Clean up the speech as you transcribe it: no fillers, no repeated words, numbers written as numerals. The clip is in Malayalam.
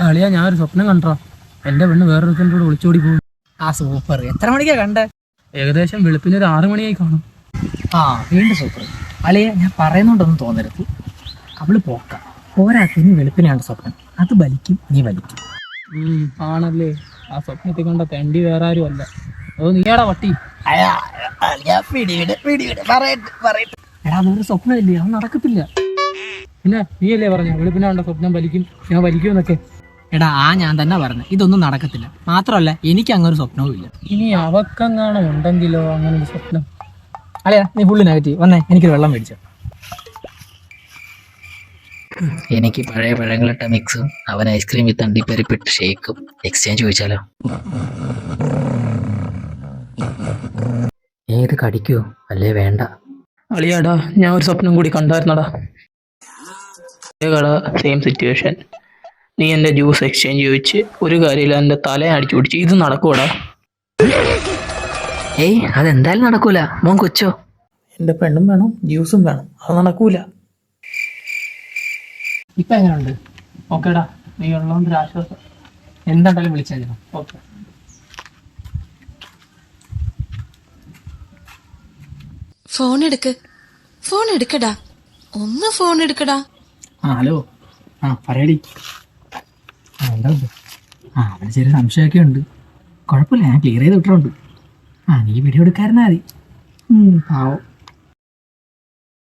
അളിയാ ഞാൻ ഒരു സ്വപ്നം കണ്ടോ, എന്റെ പെണ്ണ് വേറൊരുത്തൻ്റെ കൂടെ ഒളിച്ചോടി പോകും. ആ സൂപ്പർ. എത്ര മണിക്കാ കണ്ടേ? ഏകദേശം വെളുപ്പിന് ഒരു 6 മണിയായി കാണും. ആ വീണ്ടും സൂപ്പർ. അളിയ ഞാൻ പറയുന്നോണ്ടൊന്നും തോന്നരുത്. അവള് പോക്കാം. പോരാത്തിന് വെളുപ്പിനാണ് സ്വപ്നം. അത് വലിക്കും, നീ വലിക്കും. ആണല്ലേ? ആ സ്വപ്നത്തിൽ കണ്ട തെണ്ടി വേറെ ആരും അല്ല, അത് നീയാടാ പട്ടി. എടാ അതൊരു സ്വപ്നമില്ലേ, അത് നടക്കത്തില്ല. പിന്നെ നീയല്ലേ പറഞ്ഞ വെളുപ്പിനെ കണ്ട സ്വപ്നം വലിക്കും, ഞാൻ വലിക്കും എന്നൊക്കെ. എടാ ഞാൻ തന്നെ പറഞ്ഞു ഇതൊന്നും നടക്കത്തില്ല. മാത്രമല്ല എനിക്ക് അങ്ങനൊരു സ്വപ്നവും ഇല്ല. ഇനി അവക്കെങ്ങാണം ഉണ്ടെങ്കിലോ അങ്ങനെ ഒരു സ്വപ്നം. അളിയാ നീ ഫുള്ള് നെഗറ്റീവ്. വന്നേ എനിക്കൊരു വെള്ളം മേടിച്ചോ. എനിക്ക് പഴയ പഴങ്ങളിട്ട മിക്സും അവൻ ഐസ്ക്രീം വിത്ത് അണ്ടിപ്പരിപ്പിട്ട് ഷേക്കും എക്സ്ചേഞ്ച് ചോദിച്ചാലോ? നീ ഇത് കടിക്കുവോ അല്ലേ? വേണ്ട. അളിയാടാ ഞാൻ ഒരു സ്വപ്നം കൂടി കണ്ടായിരുന്നടാ. കട സെയിം സിറ്റുവേഷൻ. നീ എൻ്റെ ജ്യൂസ് എക്സ്ചേഞ്ച് ചോദിച്ച് ഒരു കാര്യമില്ല, എൻ്റെ തല അടിച്ചു പിടിച്ച്. ഇത് നടക്കൂടാ? ഏയ് അതെന്തായാലും നടക്കൂല. മോൻ കൊച്ചോ? എൻ്റെ പെണ്ണും വേണം ജ്യൂസും വേണം, അത് നടക്കൂല. ഇപ്പം എങ്ങനെയുണ്ട്? ഓക്കേടാ, നീ ഉള്ളതുകൊണ്ടൊരു ആശ്വാസം. എന്താണ്ടാലും വിളിച്ചാൽ ഓക്കെ. ഫോൺ എടുക്കടാ, ഒന്ന് ഫോൺ എടുക്കടാ. ഹലോ. പറയടി. എന്താ അവന് ചെറിയ സംശയമൊക്കെ ഉണ്ട്. കുഴപ്പമില്ല, ഞാൻ ക്ലിയർ ചെയ്ത് വിട്ടിട്ടുണ്ട്. നീ വീഡിയോ എടുക്കാറുണ്ടാ മതി. പാവം.